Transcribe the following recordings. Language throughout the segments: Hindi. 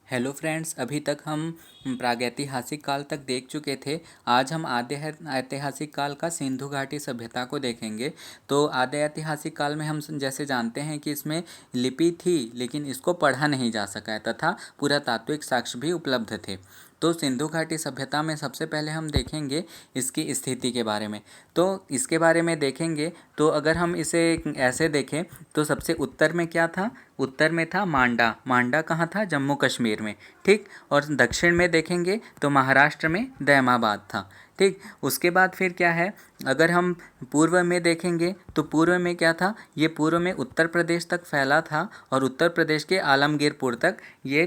हेलो फ्रेंड्स, अभी तक हम प्रागैतिहासिक काल तक देख चुके थे। आज हम आद्य ऐतिहासिक काल का सिंधु घाटी सभ्यता को देखेंगे। तो आद्य ऐतिहासिक काल में हम जैसे जानते हैं कि इसमें लिपि थी, लेकिन इसको पढ़ा नहीं जा सका है तथा पुरातात्विक साक्ष्य भी उपलब्ध थे। तो सिंधु घाटी सभ्यता में सबसे पहले हम देखेंगे इसकी स्थिति के बारे में। तो इसके बारे में देखेंगे तो अगर हम इसे ऐसे देखें तो सबसे उत्तर में क्या था? उत्तर में था मांडा। मांडा कहाँ था? जम्मू कश्मीर में। ठीक। और दक्षिण में देखेंगे तो महाराष्ट्र में दैमाबाद था। ठीक। उसके बाद फिर क्या है, अगर हम पूर्व में देखेंगे तो पूर्व में क्या था? ये पूर्व में उत्तर प्रदेश तक फैला था और उत्तर प्रदेश के आलमगीरपुर तक ये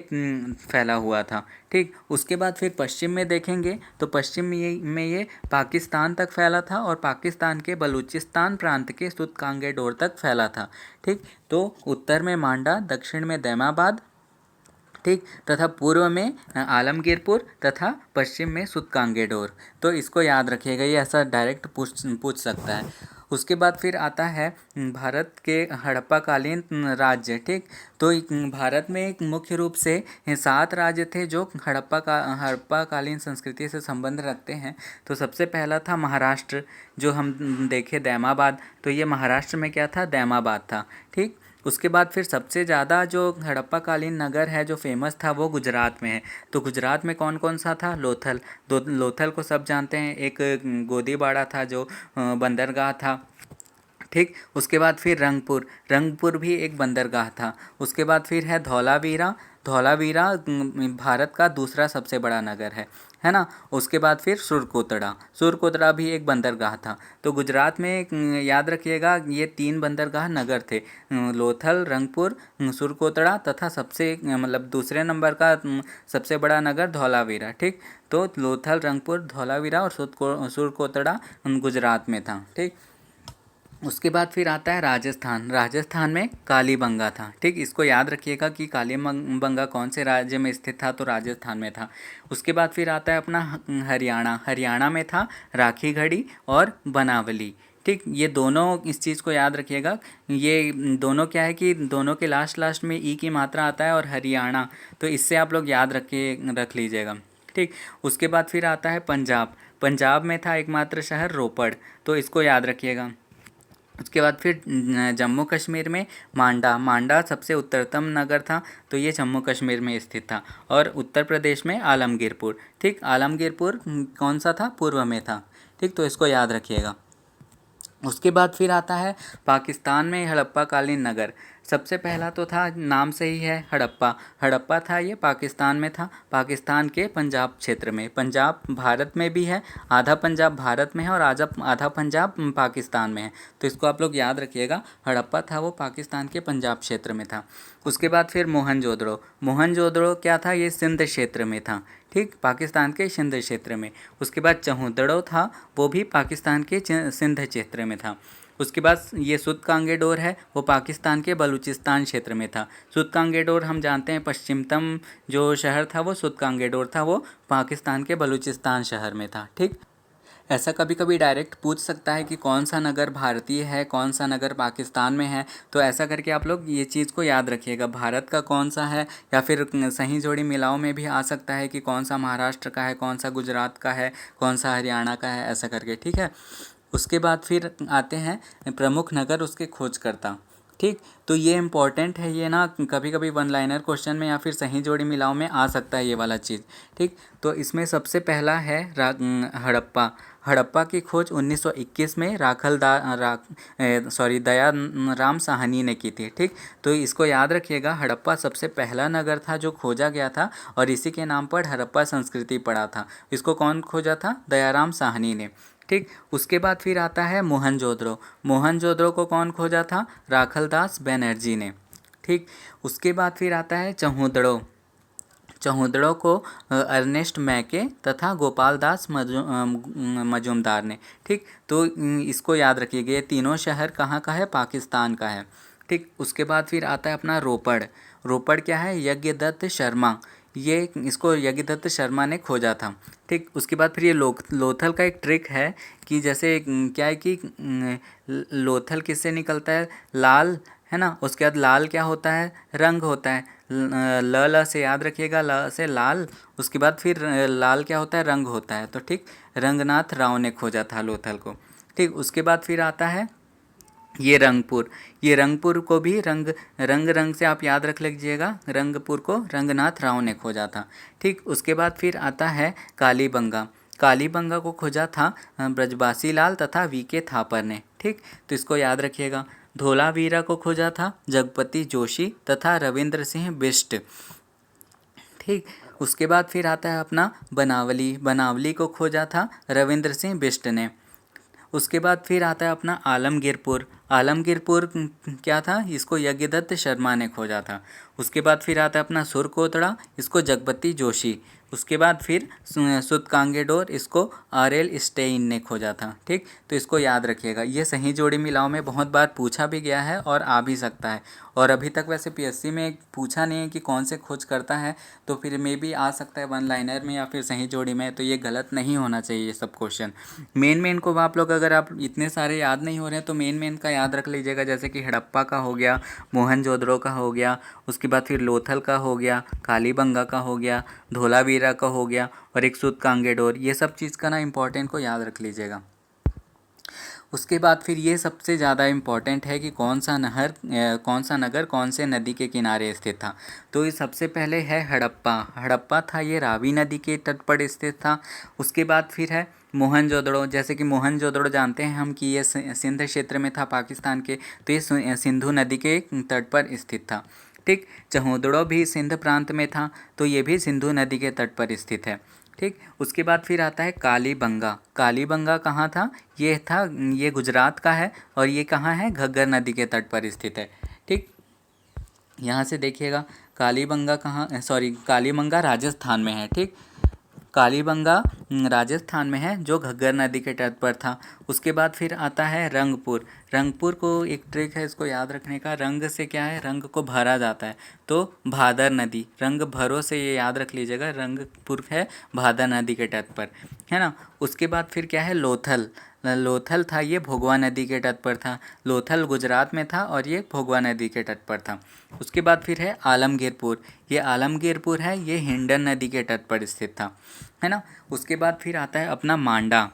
फैला हुआ था। ठीक। उसके बाद फिर पश्चिम में देखेंगे तो पश्चिम में ये पाकिस्तान तक फैला था और पाकिस्तान के बलूचिस्तान प्रांत के सुतकांगेडोर तक फैला था। ठीक। तो उत्तर में मांडा, दक्षिण में दैमाबाद, ठीक, तथा पूर्व में आलमगीरपुर तथा पश्चिम में सुतकांगेडोर। तो इसको याद रखिएगा, ये ऐसा डायरेक्ट पूछ सकता है। उसके बाद फिर आता है भारत के हड़प्पाकालीन राज्य। ठीक। तो भारत में एक मुख्य रूप से 7 राज्य थे जो हड़प्पाकालीन संस्कृति से संबंध रखते हैं। तो सबसे पहला था महाराष्ट्र, जो हम देखे दैमाबाद। तो ये महाराष्ट्र में क्या था? दैमाबाद था। ठीक। उसके बाद फिर सबसे ज़्यादा जो हड़प्पाकालीन नगर है जो फेमस था वो गुजरात में है। तो गुजरात में कौन कौन सा था? लोथल। लोथल को सब जानते हैं, एक गोदीबाड़ा था जो बंदरगाह था। ठीक। उसके बाद फिर रंगपुर। रंगपुर भी एक बंदरगाह था। उसके बाद फिर है धौलावीरा। धौलावीरा भारत का दूसरा सबसे बड़ा नगर है ना। उसके बाद फिर सुरकोतड़ा। सुरकोतड़ा भी एक बंदरगाह था। तो गुजरात में याद रखिएगा, ये 3 बंदरगाह नगर थे, लोथल, रंगपुर, सुरकोतड़ा तथा सबसे मतलब दूसरे नंबर का सबसे बड़ा नगर धौलावीरा। ठीक। तो लोथल, रंगपुर, धौलावीरा और सुरकोतड़ा गुजरात में था। ठीक। उसके बाद फिर आता है राजस्थान। राजस्थान में कालीबंगा था। ठीक। इसको याद रखिएगा कि कालीबंगा कौन से राज्य में स्थित था? तो राजस्थान में था। उसके बाद फिर आता है अपना हरियाणा। हरियाणा में था राखीगढ़ी और बनावली। ठीक। ये दोनों इस चीज़ को याद रखिएगा, ये दोनों क्या है कि दोनों के लास्ट में ई की मात्रा आता है और हरियाणा, तो इससे आप लोग याद रख लीजिएगा। ठीक। उसके बाद फिर आता है पंजाब। पंजाब में था एकमात्र शहर रोपड़, तो इसको याद रखिएगा। उसके बाद फिर जम्मू कश्मीर में मांडा। मांडा सबसे उत्तरतम नगर था, तो ये जम्मू कश्मीर में स्थित था। और उत्तर प्रदेश में आलमगीरपुर। ठीक। आलमगीरपुर कौन सा था? पूर्व में था। ठीक। तो इसको याद रखिएगा। उसके बाद फिर आता है पाकिस्तान में हड़प्पाकालीन नगर। सबसे पहला तो था, नाम से ही है हड़प्पा। हड़प्पा था, ये पाकिस्तान में था, पाकिस्तान के पंजाब क्षेत्र में। पंजाब भारत में भी है, आधा पंजाब भारत में है और आधा पंजाब पाकिस्तान में है। तो इसको आप लोग याद रखिएगा, हड़प्पा था वो पाकिस्तान के पंजाब क्षेत्र में था। उसके बाद फिर मोहनजोदड़ो। मोहनजोदड़ो क्या था? ये सिंध क्षेत्र में था। ठीक। पाकिस्तान के सिंध क्षेत्र में। उसके बाद चहुदड़ो था, वो भी पाकिस्तान के सिंध क्षेत्र में था। उसके बाद ये सुतकांगेडोर है, वो पाकिस्तान के बलूचिस्तान क्षेत्र में था। सुतकांगेडोर हम जानते हैं पश्चिमतम जो शहर था वो सुतकांगेडोर था, वो पाकिस्तान के बलूचिस्तान शहर में था। ठीक। ऐसा कभी कभी डायरेक्ट पूछ सकता है कि कौन सा नगर भारतीय है, कौन सा नगर पाकिस्तान में है। तो ऐसा करके आप लोग ये चीज़ को याद रखिएगा, भारत का कौन सा है, या फिर सही जोड़ी मिलाओ में भी आ सकता है कि कौन सा महाराष्ट्र का है, कौन सा गुजरात का है, कौन सा हरियाणा का है, ऐसा करके। ठीक है। उसके बाद फिर आते हैं प्रमुख नगर, उसके खोजकर्ता। ठीक। तो ये इम्पॉर्टेंट है, ये ना कभी कभी वन लाइनर क्वेश्चन में या फिर सही जोड़ी मिलाओ में आ सकता है ये वाला चीज़। ठीक। तो इसमें सबसे पहला है हड़प्पा। हड़प्पा की खोज 1921 में दयाराम साहनी ने की थी। ठीक। तो इसको याद रखिएगा, हड़प्पा सबसे पहला नगर था जो खोजा गया था और इसी के नाम पर हड़प्पा संस्कृति पड़ा था। इसको कौन खोजा था? दयाराम साहनी ने। ठीक। उसके बाद फिर आता है मोहनजोदड़ो। मोहनजोदड़ो को कौन खोजा था? राखलदास बनर्जी ने। ठीक। उसके बाद फिर आता है चहुदड़ो। चहुदड़ो को अर्नेस्ट मैके तथा गोपाल दास मजूमदार ने। ठीक। तो इसको याद रखिएगा, ये तीनों शहर कहाँ का है? पाकिस्तान का है। ठीक। उसके बाद फिर आता है अपना रोपड़। रोपड़ क्या है? यज्ञदत्त शर्मा, ये इसको यज्ञदत्त शर्मा ने खोजा था। ठीक। उसके बाद फिर ये लोथल का एक ट्रिक है कि जैसे क्या है कि लोथल किससे निकलता है? लाल, है ना। उसके बाद लाल क्या होता है? रंग होता है। ल से याद रखिएगा, ल से लाल। उसके बाद फिर लाल क्या होता है, रंग होता है, तो ठीक, रंगनाथ राव ने खोजा था लोथल को। ठीक, उसके बाद फिर आता है ये रंगपुर। ये रंगपुर को भी रंग से आप याद रख लीजिएगा, रंगपुर को रंगनाथ राव ने खोजा था। ठीक, उसके बाद फिर आता है कालीबंगा। कालीबंगा को खोजा था ब्रजबासी लाल तथा वीके थापर ने। ठीक, तो इसको याद रखिएगा। धोलावीरा को खोजा था जगपति जोशी तथा रविंद्र सिंह बिष्ट। ठीक, उसके बाद फिर आता है अपना बनावली। बनावली को खोजा था रविंद्र सिंह बिष्ट ने। उसके बाद फिर आता है अपना आलमगीरपुर। आलमगीरपुर क्या था, इसको यज्ञदत्त शर्मा ने खोजा था। उसके बाद फिर आता है अपना सुरकोतड़ा, इसको जगपति जोशी। उसके बाद फिर सुतकांगेडोर, इसको आर.एल. स्टेइन ने खोजा था। ठीक, तो इसको याद रखिएगा। ये सही जोड़ी मिलाओ में बहुत बार पूछा भी गया है और आ भी सकता है, और अभी तक वैसे पीएससी में पूछा नहीं है कि कौन से खोज करता है, तो फिर मे भी आ सकता है वन लाइनर में या फिर सही जोड़ी में। तो ये गलत नहीं होना चाहिए ये सब क्वेश्चन। मेन को आप लोग, अगर आप इतने सारे याद नहीं हो रहे हैं तो मेन का याद रख लीजिएगा, जैसे कि हड़प्पा का हो गया, मोहनजोदड़ो का हो गया, उसके बाद फिर लोथल का हो गया, कालीबंगा का हो गया, धोलावीरा का हो गया, और एक सुतकांगेडोर। ये सब चीज़ का ना इम्पोर्टेंट को याद रख लीजिएगा। उसके बाद फिर ये सबसे ज़्यादा इम्पॉर्टेंट है कि कौन सा नगर कौन से नदी के किनारे स्थित था। तो ये सबसे पहले है हड़प्पा। हड़प्पा था ये रावी नदी के तट पर स्थित था। उसके बाद फिर है मोहनजोदड़ो। जैसे कि मोहनजोदड़ो जानते हैं हम कि ये सिंध क्षेत्र में था पाकिस्तान के, तो ये सिंधु नदी के तट पर स्थित था। ठीक, चहोदड़ो भी सिंध प्रांत में था, तो ये भी सिंधु नदी के तट पर स्थित है। ठीक, उसके बाद फिर आता है कालीबंगा। कालीबंगा कहाँ था, ये गुजरात का है, और ये कहाँ है, घग्गर नदी के तट पर स्थित है। ठीक, यहाँ से देखिएगा कालीबंगा कालीबंगा राजस्थान में है। ठीक, कालीबंगा राजस्थान में है, जो घग्गर नदी के तट पर था। उसके बाद फिर आता है रंगपुर। रंगपुर को एक ट्रिक है इसको याद रखने का, रंग से क्या है, रंग को भरा जाता है, तो भादर नदी, रंग भरो से ये याद रख लीजिएगा, रंगपुर है भादर नदी के तट पर, है ना। उसके बाद फिर क्या है, लोथल। लोथल था ये भोगवा नदी के तट पर था। लोथल गुजरात में था और ये भोगवा नदी के तट पर था। उसके बाद फिर है आलमगीरपुर। ये आलमगीरपुर है, ये हिंडन नदी के तट पर स्थित था, है ना। उसके बाद फिर आता है अपना मांडा।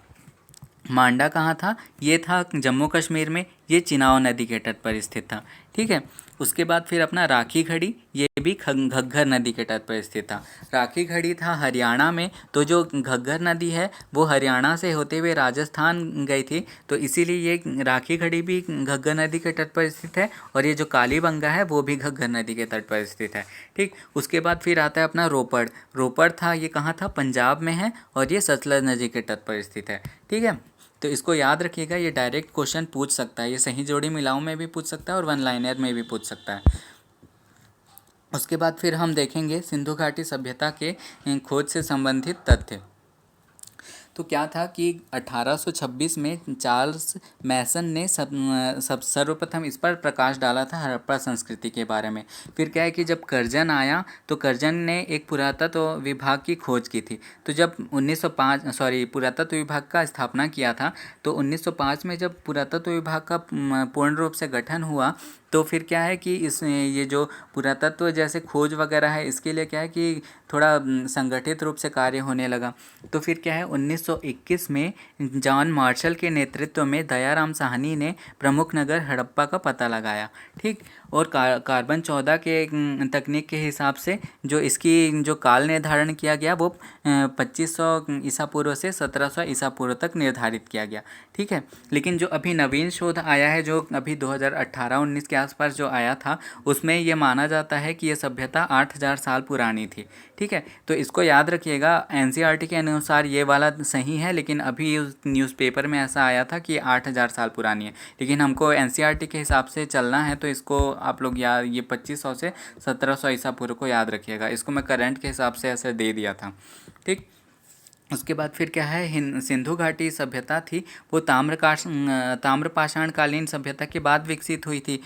मांडा कहाँ था, ये था जम्मू कश्मीर में, ये चिनाव नदी के तट पर स्थित था। ठीक है, उसके बाद फिर अपना राखी खड़ी, ये भी घग्गर नदी के तट पर स्थित था। राखी खड़ी था हरियाणा में, तो जो घग्गर नदी है वो हरियाणा से होते हुए राजस्थान गई थी, तो इसीलिए ये राखी खड़ी भी घग्गर नदी के तट पर स्थित है, और ये जो कालीबंगा है वो भी घग्गर नदी के तट पर स्थित है। ठीक, उसके बाद फिर आता है अपना रोपड़। रोपड़ था, ये कहाँ था, पंजाब में है, और ये सतलज नदी के तट पर स्थित है। ठीक है, तो इसको याद रखिएगा, ये डायरेक्ट क्वेश्चन पूछ सकता है, ये सही जोड़ी मिलाओ में भी पूछ सकता है और वन लाइनर में भी पूछ सकता है। उसके बाद फिर हम देखेंगे सिंधु घाटी सभ्यता के खोज से संबंधित तथ्य। तो क्या था कि 1826 में चार्ल्स मैसन ने सर्वप्रथम इस पर प्रकाश डाला था, हड़प्पा संस्कृति के बारे में। फिर क्या है कि जब कर्जन आया तो कर्जन ने एक पुरातत्व विभाग की खोज की थी। तो जब 1905 पुरातत्व विभाग का स्थापना किया था, तो 1905 में जब पुरातत्व विभाग का पूर्ण रूप से गठन हुआ, तो फिर क्या है कि ये जो पुरातत्व जैसे खोज वगैरह है, इसके लिए क्या है कि थोड़ा संगठित रूप से कार्य होने लगा। तो फिर क्या है, 1921 में जॉन मार्शल के नेतृत्व में दयाराम साहनी ने प्रमुख नगर हड़प्पा का पता लगाया। ठीक, और कार्बन 14 के तकनीक के हिसाब से जो इसकी जो काल निर्धारण किया गया वो 2500 ईसा पूर्व से 1700 ईसा पूर्व तक निर्धारित किया गया। ठीक है, लेकिन जो अभी नवीन शोध आया है, जो अभी 2018-19 के आसपास जो आया था, उसमें ये माना जाता है कि ये सभ्यता 8000 साल पुरानी थी। ठीक है, तो इसको याद रखिएगा, एनसीईआरटी के अनुसार ये वाला सही है, लेकिन अभी न्यूज़पेपर में ऐसा आया था कि 8000 साल पुरानी है, लेकिन हमको एनसीईआरटी के हिसाब से चलना है, तो इसको आप लोग याद, ये 2500 से 1700 ईसा पूर्व को याद रखिएगा। इसको मैं करंट के हिसाब से ऐसे दे दिया था। ठीक, उसके बाद फिर क्या है, सिंधु घाटी सभ्यता थी वो ताम्रपाषाण कालीन सभ्यता के बाद विकसित हुई थी।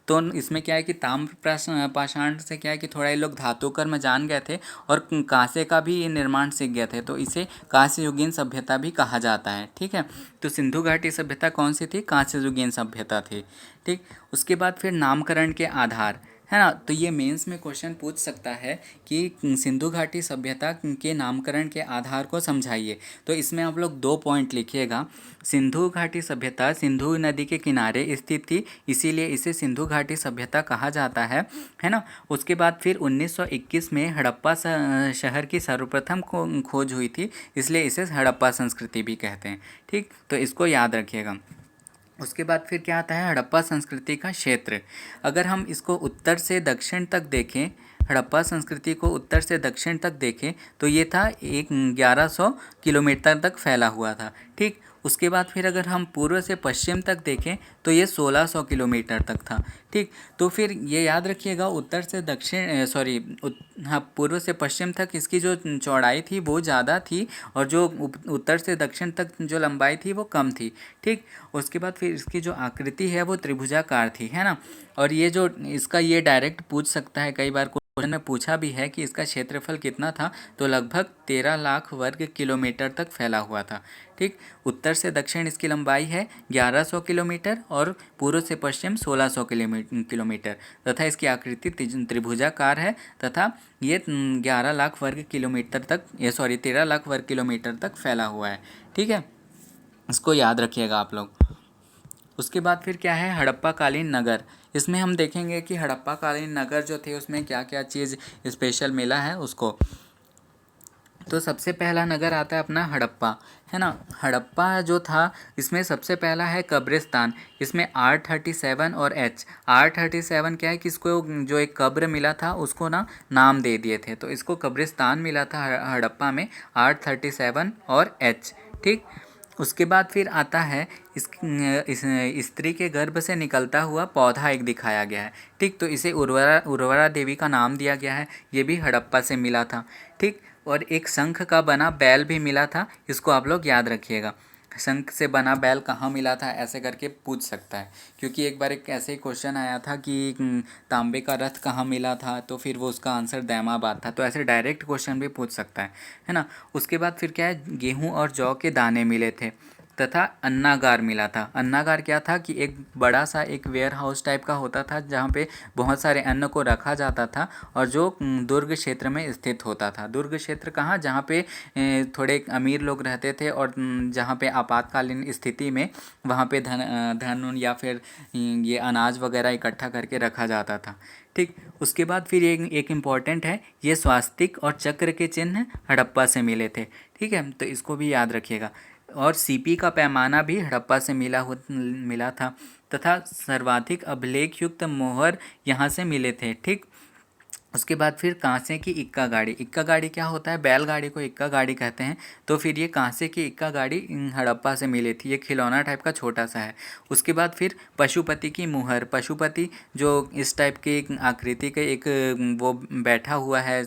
तो इसमें क्या है कि ताम्रपाषाण से क्या है कि थोड़ा ये लोग धातु कर्म जान गए थे और कांसे का भी ये निर्माण सीख गए थे, तो इसे कांस्य युगीन सभ्यता भी कहा जाता है। ठीक है, तो सिंधु घाटी सभ्यता कौन सी थी, कांस्य युगीन सभ्यता थी। ठीक, उसके बाद फिर नामकरण के आधार। है ना। तो ये मेंस में क्वेश्चन पूछ सकता है कि सिंधु घाटी सभ्यता के नामकरण के आधार को समझाइए। तो इसमें आप लोग 2 पॉइंट लिखिएगा। सिंधु घाटी सभ्यता सिंधु नदी के किनारे स्थित थी, इसीलिए इसे सिंधु घाटी सभ्यता कहा जाता है ना। उसके बाद फिर 1921 में हड़प्पा शहर की सर्वप्रथम खोज हुई थी, इसलिए इसे हड़प्पा संस्कृति भी कहते हैं। ठीक, तो इसको याद रखिएगा। उसके बाद फिर क्या आता है, हड़प्पा संस्कृति का क्षेत्र। अगर हम इसको उत्तर से दक्षिण तक देखें, हड़प्पा संस्कृति को उत्तर से दक्षिण तक देखें तो ये था 1100 किलोमीटर तक फैला हुआ था। ठीक, उसके बाद फिर अगर हम पूर्व से पश्चिम तक देखें तो ये 1600 किलोमीटर तक था। ठीक, तो फिर ये याद रखिएगा, उत्तर से दक्षिण हाँ, पूर्व से पश्चिम तक इसकी जो चौड़ाई थी वो ज़्यादा थी, और जो उत्तर से दक्षिण तक जो लंबाई थी वो कम थी। ठीक, उसके बाद फिर इसकी जो आकृति है वो त्रिभुजाकार थी, है ना। और ये जो इसका ये डायरेक्ट पूछ सकता है, कई बार क्वेश्चन में पूछा भी है कि इसका क्षेत्रफल कितना था, तो लगभग 13 लाख वर्ग किलोमीटर तक फैला हुआ था। ठीक, उत्तर से दक्षिण इसकी लंबाई है 1100 किलोमीटर और पूर्व से पश्चिम 1600 किलोमीटर तथा इसकी आकृति त्रिभुजाकार है, तथा ये 11 लाख वर्ग किलोमीटर तक 13 लाख वर्ग किलोमीटर तक फैला हुआ है। ठीक है, इसको याद रखिएगा आप लोग। उसके बाद फिर क्या है, हड़प्पा कालीन नगर। इसमें हम देखेंगे कि हड़प्पा कालीन नगर जो थे उसमें क्या क्या चीज़ स्पेशल मिला है उसको। तो सबसे पहला नगर आता है अपना हड़प्पा, है ना। हड़प्पा जो था इसमें सबसे पहला है कब्रिस्तान। इसमें R37 और R37 क्या है कि इसको जो एक कब्र मिला था उसको ना नाम दे दिए थे, तो इसको कब्रिस्तान मिला था हड़प्पा में R37 और H। ठीक, उसके बाद फिर आता है इस स्त्री के गर्भ से निकलता हुआ पौधा एक दिखाया गया है। ठीक, तो इसे उर्वरा देवी का नाम दिया गया है, ये भी हड़प्पा से मिला था। ठीक, और एक शंख का बना बैल भी मिला था, इसको आप लोग याद रखिएगा। शंख से बना बैल कहाँ मिला था ऐसे करके पूछ सकता है, क्योंकि एक बार एक ऐसे ही क्वेश्चन आया था कि तांबे का रथ कहाँ मिला था, तो फिर वो उसका आंसर दैमाबाद था। तो ऐसे डायरेक्ट क्वेश्चन भी पूछ सकता है ना। उसके बाद फिर क्या है, गेहूँ और जौ के दाने मिले थे तथा अन्नागार मिला था। अन्नागार क्या था कि एक बड़ा सा एक वेयर हाउस टाइप का होता था जहाँ पे बहुत सारे अन्न को रखा जाता था, और जो दुर्ग क्षेत्र में स्थित होता था। दुर्ग क्षेत्र कहाँ, जहाँ पे थोड़े अमीर लोग रहते थे, और जहाँ पे आपातकालीन स्थिति में वहाँ पे धन या फिर ये अनाज वगैरह इकट्ठा करके रखा जाता था। ठीक, उसके बाद फिर एक इम्पॉर्टेंट है, ये स्वास्तिक और चक्र के चिन्ह हड़प्पा से मिले थे। ठीक है, तो इसको भी याद रखिएगा। और सीपी का पैमाना भी हड़प्पा से मिला था, तथा सर्वाधिक अभिलेख युक्त मोहर यहाँ से मिले थे। ठीक, उसके बाद फिर कांसे की इक्का गाड़ी। इक्का गाड़ी क्या होता है, बैलगाड़ी को इक्का गाड़ी कहते हैं। तो फिर ये कांसे की इक्का गाड़ी हड़प्पा से मिली थी, ये खिलौना टाइप का छोटा सा है। उसके बाद फिर पशुपति की मुहर। पशुपति जो इस टाइप की आकृति के एक वो बैठा हुआ है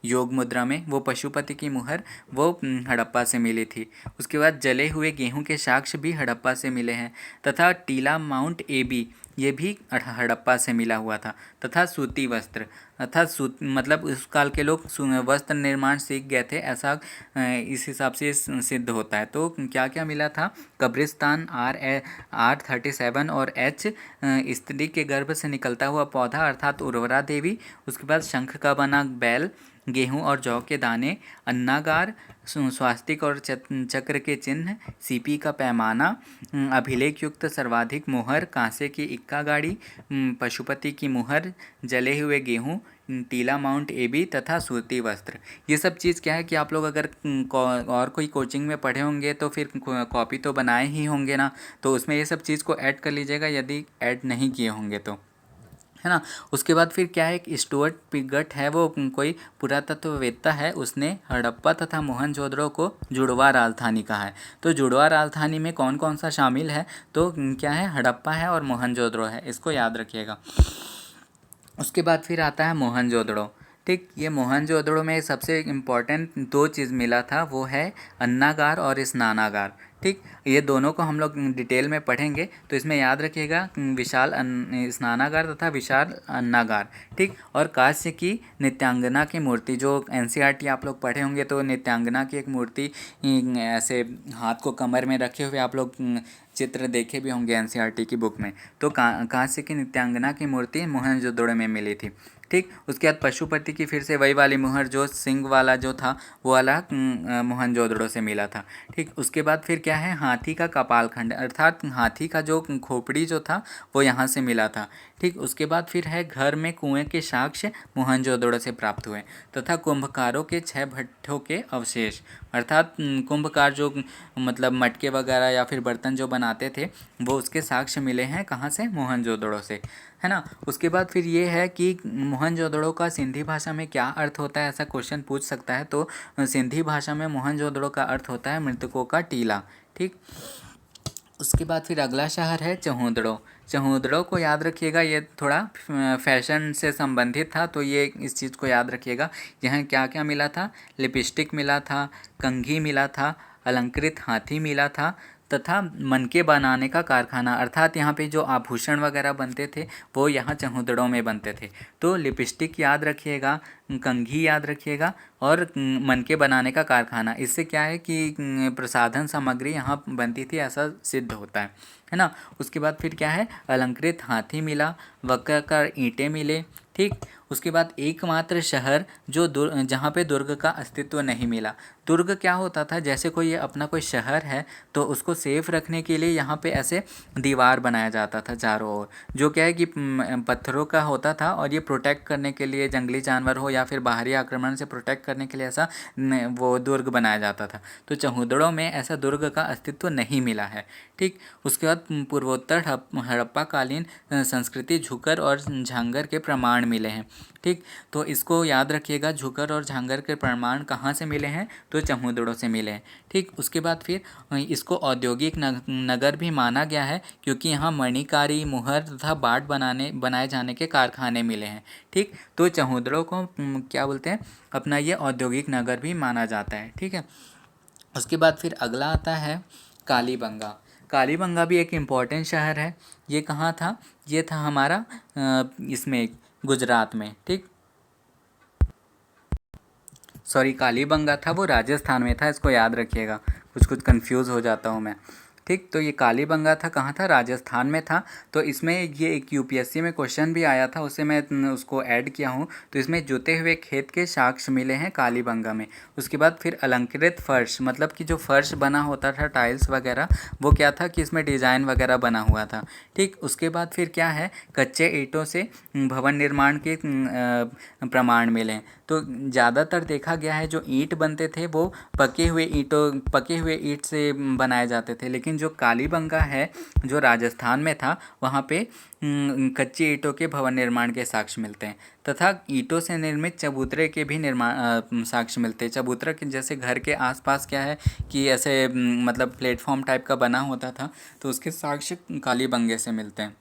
योग मुद्रा में, वो पशुपति की मुहर वो हड़प्पा से मिली थी। उसके बाद जले हुए गेहूँ के साक्ष्य भी हड़प्पा से मिले हैं, तथा टीला माउंट एबी ये भी हड़प्पा से मिला हुआ था। तथा सूती वस्त्र, अर्थात मतलब उस काल के लोग वस्त्र निर्माण सीख गए थे, ऐसा इस हिसाब से सिद्ध होता है। तो क्या क्या मिला था, कब्रिस्तान R37 और H, स्त्री के गर्भ से निकलता हुआ पौधा अर्थात उर्वरा देवी। उसके बाद शंख का बना बैल, गेहूं और जौ के दाने, अन्नागार, स्वास्तिक और चक्र के चिन्ह, सीपी का पैमाना, अभिलेख युक्त सर्वाधिक मोहर, कांसे की इक्का गाड़ी, पशुपति की मुहर, जले हुए गेहूं, टीला माउंट एबी तथा सूती वस्त्र। ये सब चीज़ क्या है कि आप लोग अगर और कोई कोचिंग में पढ़े होंगे तो फिर कॉपी तो बनाए ही होंगे ना, तो उसमें ये सब चीज़ को ऐड कर लीजिएगा यदि ऐड नहीं किए होंगे तो, है ना। उसके बाद फिर क्या है, एक स्टुअर्ट पिगट है, वो कोई पुरातत्ववेत्ता है, उसने हड़प्पा तथा मोहनजोदड़ो को जुड़वा राजधानी कहा है। तो जुड़वा राजधानी में कौन कौन सा शामिल है, तो क्या है, हड़प्पा है और मोहनजोदड़ो है, इसको याद रखिएगा। उसके बाद फिर आता है मोहनजोदड़ो। ठीक, ये मोहनजोदड़ो में सबसे इम्पोर्टेंट दो चीज़ मिला था, वो है अन्नागार और स्नानागार। ठीक, ये दोनों को हम लोग डिटेल में पढ़ेंगे, तो इसमें याद रखिएगा विशाल स्नानागार तथा विशाल अन्नागार। ठीक, और कांस्य की नित्यांगना की मूर्ति, जो एनसीईआरटी आप लोग पढ़े होंगे तो नित्यांगना की एक मूर्ति ऐसे हाथ को कमर में रखे हुए आप लोग चित्र देखे भी होंगे एनसीईआरटी की बुक में। तो कांस्य की नित्यांगना की मूर्ति मोहनजोदड़ो में मिली थी। ठीक, उसके बाद पशुपति की फिर से वही वाली मुहर जो सिंह वाला जो था वो वाला मोहनजोदड़ो से मिला था। ठीक, उसके बाद फिर क्या है, हाथी का कपालखंड अर्थात हाथी का जो खोपड़ी जो था वो यहाँ से मिला था। ठीक, उसके बाद फिर है घर में कुएं के साक्ष्य मोहनजोदड़ो से प्राप्त हुए तथा कुंभकारों के 6 भट्ठों के अवशेष, अर्थात कुंभकार जो मतलब मटके वगैरह या फिर बर्तन जो बनाते थे वो उसके साक्ष्य मिले हैं कहाँ से, मोहनजोदड़ो से, है ना। उसके बाद फिर ये है कि मोहनजोदड़ो का सिंधी भाषा में क्या अर्थ होता है, ऐसा क्वेश्चन पूछ सकता है। तो सिंधी भाषा में मोहनजोदड़ो का अर्थ होता है मृतकों का टीला। ठीक, उसके बाद फिर अगला शहर है चहूदड़ो। चहूदड़ो को याद रखिएगा, ये थोड़ा फैशन से संबंधित था, तो ये इस चीज़ को याद रखिएगा। यहाँ क्या क्या मिला था, लिपस्टिक मिला था, कंघी मिला था, अलंकृत हाथी मिला था तथा मनके बनाने का कारखाना, अर्थात यहाँ पे जो आभूषण वगैरह बनते थे वो यहाँ चहूदड़ो में बनते थे। तो लिपस्टिक याद रखिएगा, कंघी याद रखिएगा और मनके बनाने का कारखाना। इससे क्या है कि प्रसाधन सामग्री यहाँ बनती थी ऐसा सिद्ध होता है ना। उसके बाद फिर क्या है, अलंकृत हाथी मिला, वक्राकार ईंटें मिले। ठीक, उसके बाद एकमात्र शहर जो जहाँ पे दुर्ग का अस्तित्व नहीं मिला। दुर्ग क्या होता था, जैसे कोई अपना कोई शहर है तो उसको सेफ रखने के लिए यहाँ पे ऐसे दीवार बनाया जाता था चारों ओर, जो क्या है कि पत्थरों का होता था और ये प्रोटेक्ट करने के लिए, जंगली जानवर हो या फिर बाहरी आक्रमण से प्रोटेक्ट करने के लिए ऐसा वो दुर्ग बनाया जाता था। तो चहूदड़ो में ऐसा दुर्ग का अस्तित्व नहीं मिला है। ठीक, उसके बाद पूर्वोत्तर हड़प्पा कालीन संस्कृति झुकर और झांगर के प्रमाण मिले हैं। ठीक, तो इसको याद रखिएगा, झुकर और झांगर के प्रमाण कहाँ से मिले हैं, तो चमूदड़ों से मिले हैं। ठीक, उसके बाद फिर इसको औद्योगिक नगर भी माना गया है क्योंकि यहाँ मणिकारी, मुहर तथा बाट बनाए जाने के कारखाने मिले हैं। ठीक, तो चमूदड़ों को क्या बोलते हैं, अपना ये औद्योगिक नगर भी माना जाता है। ठीक है, उसके बाद फिर अगला आता है कालीबंगा। कालीबंगा भी एक इम्पॉर्टेंट शहर है। ये कहाँ था, ये था हमारा इसमें गुजरात में। ठीक, सॉरी, कालीबंगा था वो राजस्थान में था, इसको याद रखिएगा, कुछ कंफ्यूज हो जाता हूँ मैं। ठीक, तो ये कालीबंगा था कहाँ था, राजस्थान में था। तो इसमें ये एक यूपीएससी में क्वेश्चन भी आया था, उससे मैं उसको ऐड किया हूँ। तो इसमें जुते हुए खेत के साक्ष्य मिले हैं कालीबंगा में। उसके बाद फिर अलंकृत फर्श, मतलब कि जो फर्श बना होता था टाइल्स वगैरह, वो क्या था कि इसमें डिज़ाइन वगैरह बना हुआ था। ठीक, उसके बाद फिर क्या है, कच्चे ईंटों से भवन निर्माण के प्रमाण मिले हैं। तो ज़्यादातर देखा गया है जो ईंट बनते थे वो पके हुए ईंट से बनाए जाते थे, लेकिन जो कालीबंगा है जो राजस्थान में था वहाँ पे कच्ची ईंटों के भवन निर्माण के साक्ष्य मिलते हैं तथा ईंटों से निर्मित चबूतरे के भी निर्माण साक्ष्य मिलते हैं। चबूतरा के जैसे घर के आसपास क्या है कि ऐसे मतलब प्लेटफॉर्म टाइप का बना होता था, तो उसके साक्ष्य कालीबंगे से मिलते हैं।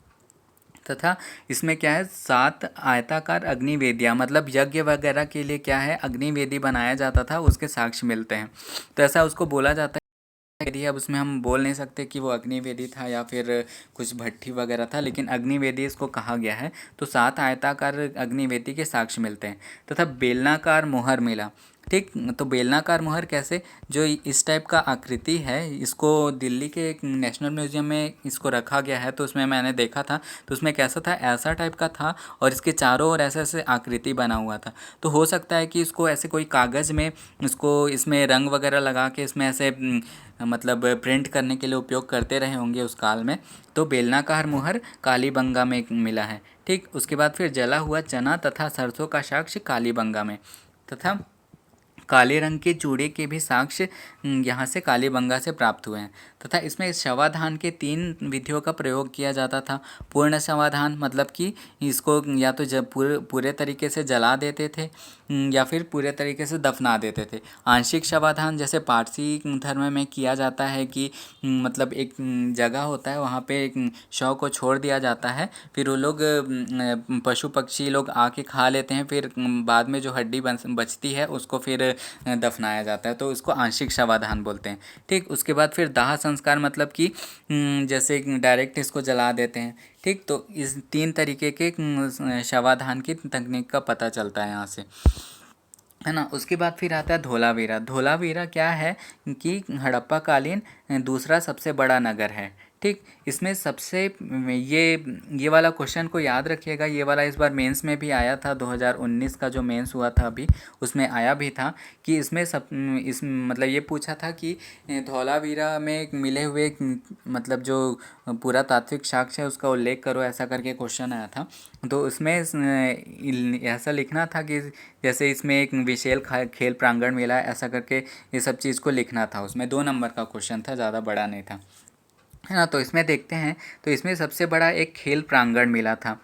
तथा इसमें क्या है, 7 आयताकार अग्निवेदियाँ, मतलब यज्ञ वगैरह के लिए क्या है अग्निवेदी बनाया जाता था, उसके साक्ष्य मिलते हैं। तो ऐसा उसको बोला जाता है यदि, अब उसमें हम बोल नहीं सकते कि वो अग्निवेदी था या फिर कुछ भट्टी वगैरह था, लेकिन अग्निवेदी इसको कहा गया है। तो 7 आयताकार अग्निवेदी के साक्ष्य मिलते हैं तथा बेलनाकार मोहर मिला। ठीक, तो बेलनाकार मोहर कैसे, जो इस टाइप का आकृति है, इसको दिल्ली के एक नेशनल म्यूजियम में इसको रखा गया है। तो उसमें मैंने देखा था, तो उसमें कैसा था, ऐसा टाइप का था और इसके चारों ओर ऐसे ऐसे आकृति बना हुआ था। तो हो सकता है कि इसको ऐसे कोई कागज़ में इसको इसमें रंग वगैरह लगा के इसमें ऐसे मतलब प्रिंट करने के लिए उपयोग करते रहे होंगे उस काल में। तो बेलनाकार मुहर कालीबंगा में मिला है। ठीक, उसके बाद फिर जला हुआ चना तथा सरसों का साक्ष्य कालीबंगा में तथा काले रंग के चूड़े के भी साक्ष्य यहाँ से कालीबंगा से प्राप्त हुए हैं। तथा इसमें शवाधान के 3 विधियों का प्रयोग किया जाता था। पूर्ण शवाधान मतलब कि इसको या तो जब पूरे तरीके से जला देते थे या फिर पूरे तरीके से दफना देते थे। आंशिक शवाधान जैसे पारसी धर्म में किया जाता है कि मतलब एक जगह होता है, वहाँ पे एक शव को छोड़ दिया जाता है, फिर वो लोग पशु पक्षी लोग आके खा लेते हैं, फिर बाद में जो हड्डी बचती है उसको फिर दफनाया जाता है, तो उसको आंशिक शवाधान बोलते हैं। ठीक, उसके बाद फिर दाह संस्कार मतलब कि जैसे डायरेक्ट इसको जला देते हैं। ठीक, तो इस 3 तरीके के शवाधान की तकनीक का पता चलता है यहाँ से, है ना। उसके बाद फिर आता है धोलावीरा। धोलावीरा क्या है कि हड़प्पा कालीन दूसरा सबसे बड़ा नगर है। ठीक, इसमें सबसे ये वाला क्वेश्चन को याद रखिएगा, ये वाला इस बार मेंस में भी आया था, 2019 का जो मेंस हुआ था अभी उसमें आया भी था कि इसमें इस मतलब ये पूछा था कि धौलावीरा में मिले हुए मतलब जो पुरातात्विक साक्ष्य है उसका उल्लेख करो, ऐसा करके क्वेश्चन आया था। तो उसमें ऐसा लिखना था कि जैसे इसमें एक विशेल खेल प्रांगण मिला है, ऐसा करके ये सब चीज़ को लिखना था। उसमें 2 नंबर का क्वेश्चन था, ज़्यादा बड़ा नहीं था, है ना। तो इसमें देखते हैं, तो इसमें सबसे बड़ा एक खेल प्रांगण मिला था।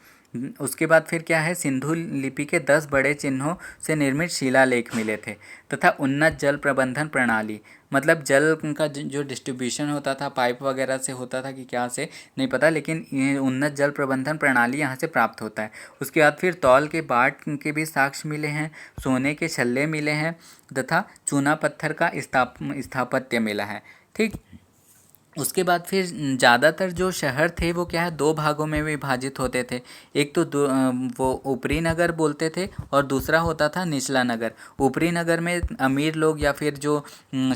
उसके बाद फिर क्या है, सिंधु लिपि के 10 बड़े चिन्हों से निर्मित शिलालेख मिले थे तथा उन्नत जल प्रबंधन प्रणाली, मतलब जल का जो डिस्ट्रीब्यूशन होता था पाइप वगैरह से होता था कि क्या से नहीं पता, लेकिन ये उन्नत जल प्रबंधन प्रणाली यहाँ से प्राप्त होता है। उसके बाद फिर तौल के बाट के भी साक्ष्य मिले हैं, सोने के छल्ले मिले हैं तथा चूना पत्थर का स्थापत्य मिला है। ठीक, उसके बाद फिर ज़्यादातर जो शहर थे वो क्या है 2 भागों में विभाजित होते थे। एक तो वो ऊपरी नगर बोलते थे और दूसरा होता था निचला नगर। ऊपरी नगर में अमीर लोग या फिर जो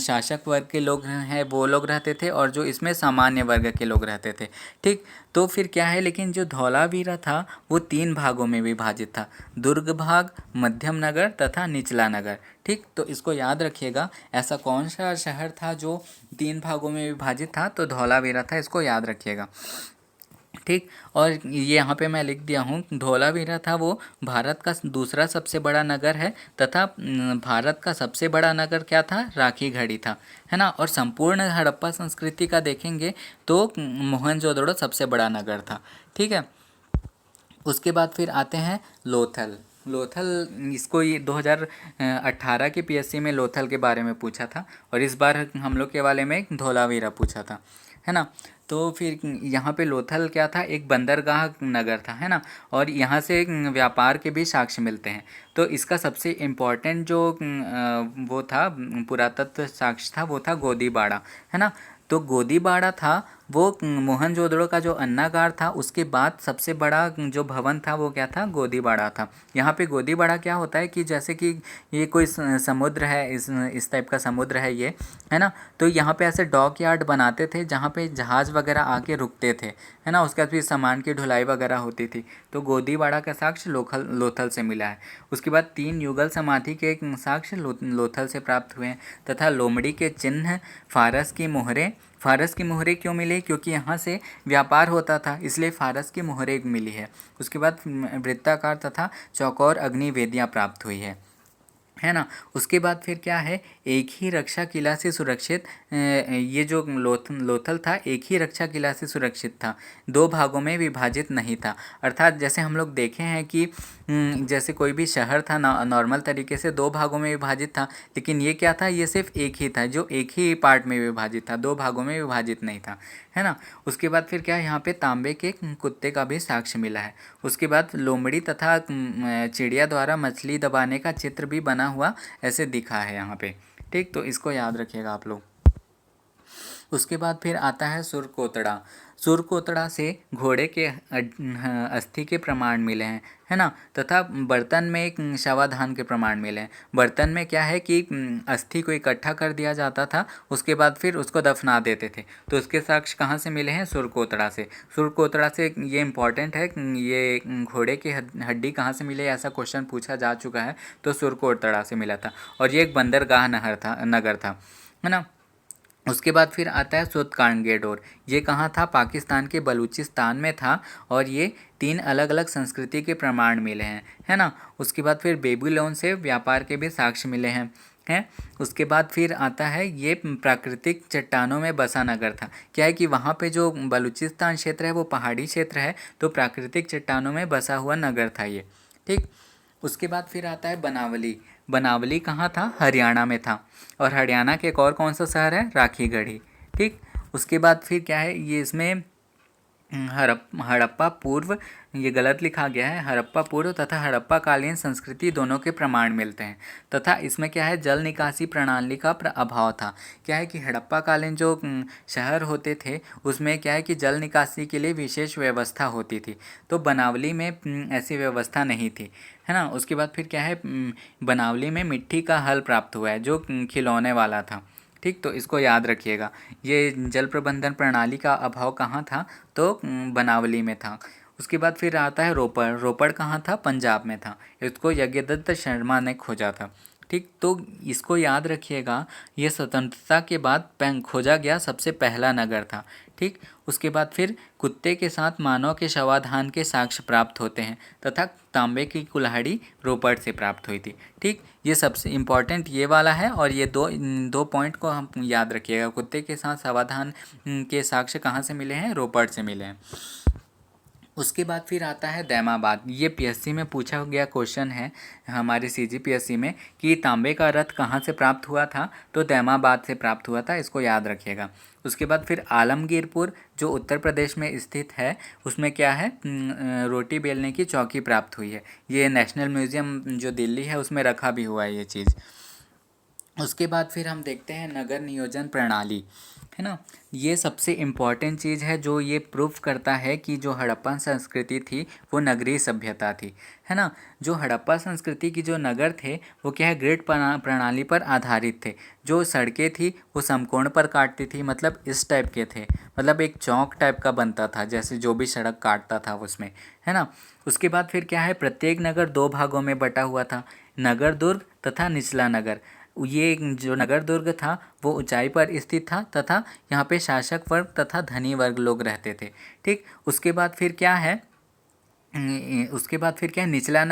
शासक वर्ग के लोग हैं वो लोग रहते थे, और जो इसमें सामान्य वर्ग के लोग रहते थे। ठीक, तो फिर क्या है, लेकिन जो धौलावीरा था वो 3 भागों में विभाजित था, दुर्ग भाग, मध्यम नगर तथा निचला नगर। ठीक, तो इसको याद रखिएगा, ऐसा कौन सा शहर था जो 3 भागों में विभाजित था, तो धौलावीरा था, इसको याद रखिएगा। ठीक, और ये यहाँ पे मैं लिख दिया हूँ, धौलावीरा था वो भारत का दूसरा सबसे बड़ा नगर है तथा भारत का सबसे बड़ा नगर क्या था, राखी घड़ी था, है ना। और संपूर्ण हड़प्पा संस्कृति का देखेंगे तो मोहनजोदड़ो सबसे बड़ा नगर था। ठीक है, उसके बाद फिर आते हैं लोथल। लोथल, इसको ये 2018 के पीएससी में लोथल के बारे में पूछा था, और इस बार हम लोग के वाले में धौलावीरा पूछा था, है ना। तो फिर यहाँ पे लोथल क्या था, एक बंदरगाह नगर था, है ना, और यहाँ से व्यापार के भी साक्ष्य मिलते हैं। तो इसका सबसे इम्पोर्टेंट जो वो था पुरातत्व साक्ष्य था वो था गोदीबाड़ा, है ना। तो गोदीबाड़ा था वो मोहनजोदड़ो का जो अन्नागार था उसके बाद सबसे बड़ा जो भवन था वो क्या था, गोदीबाड़ा था। यहाँ पे गोदीबाड़ा क्या होता है कि जैसे कि ये कोई समुद्र है, इस टाइप का समुद्र है ये, है ना। तो यहाँ पे ऐसे डॉक यार्ड बनाते थे जहाँ पे जहाज़ वगैरह आके रुकते थे, है ना। उसके बाद फिर सामान की ढुलाई वगैरह होती थी। तो गोदीबाड़ा का साक्ष्य लोथल से मिला है। उसके बाद 3 युगल समाधि के साक्ष्य लोथल से प्राप्त हुए हैं तथा लोमड़ी के चिन्ह, फारस की मोहरें। फारस की मोहरें क्यों मिली, क्योंकि यहाँ से व्यापार होता था, इसलिए फारस की मोहरें मिली है। उसके बाद वृत्ताकार तथा चौकोर अग्नि वेदियाँ प्राप्त हुई है ना। उसके बाद फिर क्या है, एक ही रक्षा किला से सुरक्षित, ये जो लोथल था एक ही रक्षा किला से सुरक्षित था, 2 भागों में विभाजित नहीं था। अर्थात जैसे हम लोग देखे हैं कि जैसे कोई भी शहर था नॉर्मल तरीके से 2 भागों में विभाजित था, लेकिन ये क्या था, ये सिर्फ एक ही था जो एक ही पार्ट में विभाजित था, 2 भागों में विभाजित नहीं था, है ना। उसके बाद फिर क्या है, यहाँ पे तांबे के कुत्ते का भी साक्ष्य मिला है। उसके बाद लोमड़ी तथा चिड़िया द्वारा मछली दबाने का चित्र भी बना हुआ ऐसे दिखा है यहाँ पे। ठीक, तो इसको याद रखिएगा आप लोग। उसके बाद फिर आता है सुरकोतड़ा। सुरकोतड़ा से घोड़े के अस्थि के प्रमाण मिले हैं, है ना, तथा बर्तन में एक शवाधान के प्रमाण मिले हैं। बर्तन में क्या है कि अस्थि को इकट्ठा कर दिया जाता था, उसके बाद फिर उसको दफना देते थे। तो उसके साक्ष्य कहाँ से मिले हैं, सुरकोतड़ा से। सुरकोतड़ा से ये इम्पॉर्टेंट है, ये घोड़े की हड्डी कहाँ से मिले, ऐसा क्वेश्चन पूछा जा चुका है, तो सुरकोतड़ा से मिला था। और ये एक बंदरगाह नगर था, है ना। उसके बाद फिर आता है सूतकांगेडोर। ये कहाँ था, पाकिस्तान के बलूचिस्तान में था, और ये 3 अलग अलग संस्कृति के प्रमाण मिले हैं, है ना। उसके बाद फिर बेबीलोन से व्यापार के भी साक्ष्य मिले हैं, है। उसके बाद फिर आता है ये प्राकृतिक चट्टानों में बसा नगर था। क्या है कि वहाँ पे जो बलूचिस्तान क्षेत्र है वो पहाड़ी क्षेत्र है, तो प्राकृतिक चट्टानों में बसा हुआ नगर था ये। ठीक। उसके बाद फिर आता है बनावली। बनावली कहाँ था? हरियाणा में था। और हरियाणा के एक और कौन सा शहर है? राखीगढ़ी। ठीक। उसके बाद फिर क्या है, ये इसमें हड़प्पा पूर्व, ये गलत लिखा गया है, हड़प्पा पूर्व तथा हड़प्पा कालीन संस्कृति दोनों के प्रमाण मिलते हैं। तथा इसमें क्या है, जल निकासी प्रणाली का अभाव था। क्या है कि हड़प्पा कालीन जो शहर होते थे उसमें क्या है कि जल निकासी के लिए विशेष व्यवस्था होती थी, तो बनावली में ऐसी व्यवस्था नहीं थी, है ना। उसके बाद फिर क्या है, बनावली में मिट्टी का हल प्राप्त हुआ है जो खिलौने वाला था। ठीक। तो इसको याद रखिएगा। ये जल प्रबंधन प्रणाली का अभाव कहाँ था? तो बनावली में था। उसके बाद फिर आता है रोपड़। रोपड़ कहाँ था? पंजाब में था। इसको यज्ञदत्त शर्मा ने खोजा था। ठीक। तो इसको याद रखिएगा, ये स्वतंत्रता के बाद खोजा गया सबसे पहला नगर था। ठीक। उसके बाद फिर कुत्ते के साथ मानव के शवाधान के साक्ष्य प्राप्त होते हैं तथा तांबे की कुल्हाड़ी रोपड़ से प्राप्त हुई थी। ठीक। ये सबसे इम्पॉर्टेंट ये वाला है, और ये दो पॉइंट को हम याद रखिएगा। कुत्ते के साथ शवाधान के साक्ष्य कहाँ से मिले हैं? रोपड़ से मिले हैं। उसके बाद फिर आता है दैमाबाद। ये पीएससी में पूछा गया क्वेश्चन है हमारे सीजीपीएससी में कि तांबे का रथ कहाँ से प्राप्त हुआ था? तो दैमाबाद से प्राप्त हुआ था, इसको याद रखिएगा। उसके बाद फिर आलमगीरपुर जो उत्तर प्रदेश में स्थित है, उसमें क्या है, रोटी बेलने की चौकी प्राप्त हुई है। ये नेशनल म्यूज़ियम जो दिल्ली है उसमें रखा भी हुआ है ये चीज़। उसके बाद फिर हम देखते हैं नगर नियोजन प्रणाली, है ना। ये सबसे इम्पॉर्टेंट चीज़ है जो ये प्रूफ करता है कि जो हड़प्पा संस्कृति थी वो नगरीय सभ्यता थी, है ना। जो हड़प्पा संस्कृति की जो नगर थे वो क्या है, ग्रिड प्रणाली पर आधारित थे। जो सड़कें थी वो समकोण पर काटती थी, मतलब इस टाइप के थे, मतलब एक चौक टाइप का बनता था जैसे जो भी सड़क काटता था उसमें, है ना। उसके बाद फिर क्या है, प्रत्येक नगर 2 भागों में बटा हुआ था, नगर दुर्ग तथा निचला नगर। ये जो नगर दुर्ग था वो ऊंचाई पर स्थित था तथा यहाँ पे शासक वर्ग तथा धनी वर्ग लोग रहते थे। ठीक। उसके बाद फिर क्या है, निचला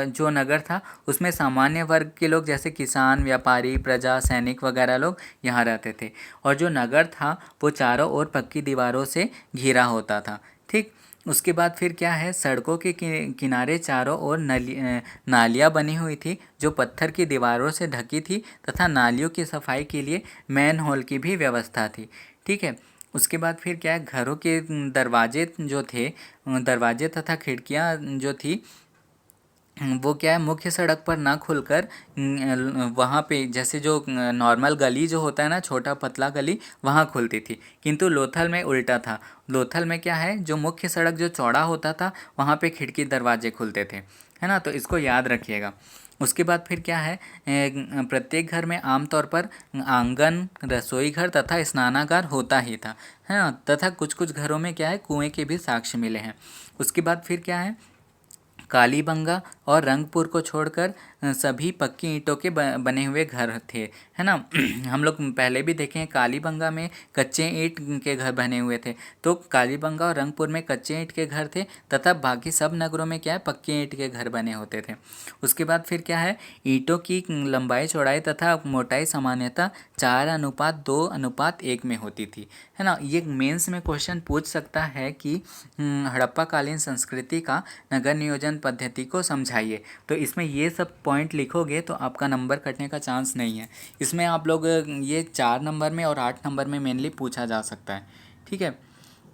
जो नगर था उसमें सामान्य वर्ग के लोग जैसे किसान, व्यापारी, प्रजा, सैनिक वगैरह लोग यहाँ रहते थे। और जो नगर था वो चारों ओर पक्की दीवारों से घिरा होता था। ठीक। उसके बाद फिर क्या है, सड़कों के किनारे चारों ओर नालियाँ बनी हुई थी जो पत्थर की दीवारों से ढकी थी तथा नालियों की सफाई के लिए मैन होल की भी व्यवस्था थी। ठीक है। उसके बाद फिर क्या है, घरों के दरवाजे जो थे, दरवाजे तथा खिड़कियाँ जो थी वो क्या है, मुख्य सड़क पर ना खुलकर वहाँ पे जैसे जो नॉर्मल गली जो होता है ना, छोटा पतला गली, वहाँ खुलती थी। किंतु लोथल में उल्टा था। लोथल में क्या है, जो मुख्य सड़क जो चौड़ा होता था वहाँ पे खिड़की दरवाजे खुलते थे, है ना। तो इसको याद रखिएगा। उसके बाद फिर क्या है, प्रत्येक घर में आमतौर पर आंगन, रसोई घर तथा स्नानागार होता ही था, है ना। तथा कुछ कुछ घरों में क्या है, कुएँ के भी साक्ष्य मिले हैं। उसके बाद फिर क्या है, कालीबंगा और रंगपुर को छोड़कर सभी पक्की ईंटों के बने हुए घर थे, है ना। हम लोग पहले भी देखे हैं कालीबंगा में कच्चे ईंट के घर बने हुए थे, तो कालीबंगा और रंगपुर में कच्चे ईंट के घर थे तथा बाकी सब नगरों में क्या है, पक्के ईंट के घर बने होते थे। उसके बाद फिर क्या है, ईंटों की लंबाई, चौड़ाई तथा मोटाई सामान्यतः 4:2:1 में होती थी, है ना। ये मेंस में क्वेश्चन पूछ सकता है कि हड़प्पा कालीन संस्कृति का नगर नियोजन पद्धति को समझाइए। तो इसमें ये सब पॉइंट लिखोगे तो आपका नंबर कटने का चांस नहीं है। इसमें आप लोग ये 4 नंबर में और 8 नंबर में मेनली पूछा जा सकता है। ठीक है।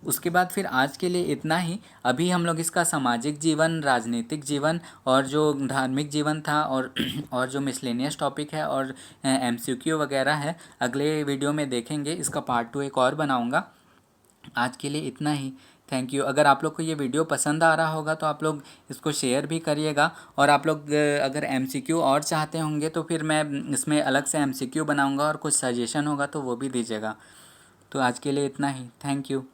उसके बाद फिर आज के लिए इतना ही। अभी हम लोग इसका सामाजिक जीवन, राजनीतिक जीवन और जो धार्मिक जीवन था और और जो मिसलेनियस टॉपिक है और एमसीक्यू वगैरह है, अगले वीडियो में देखेंगे। इसका पार्ट 2 एक और बनाऊंगा। आज के लिए इतना ही। Thank you. अगर आप लोग को ये वीडियो पसंद आ रहा होगा तो आप लोग इसको शेयर भी करिएगा, और आप लोग अगर एमसीक्यू और चाहते होंगे तो फिर मैं इसमें अलग से एमसीक्यू बनाऊंगा और कुछ सजेशन होगा तो वो भी दीजिएगा। तो आज के लिए इतना ही। Thank you.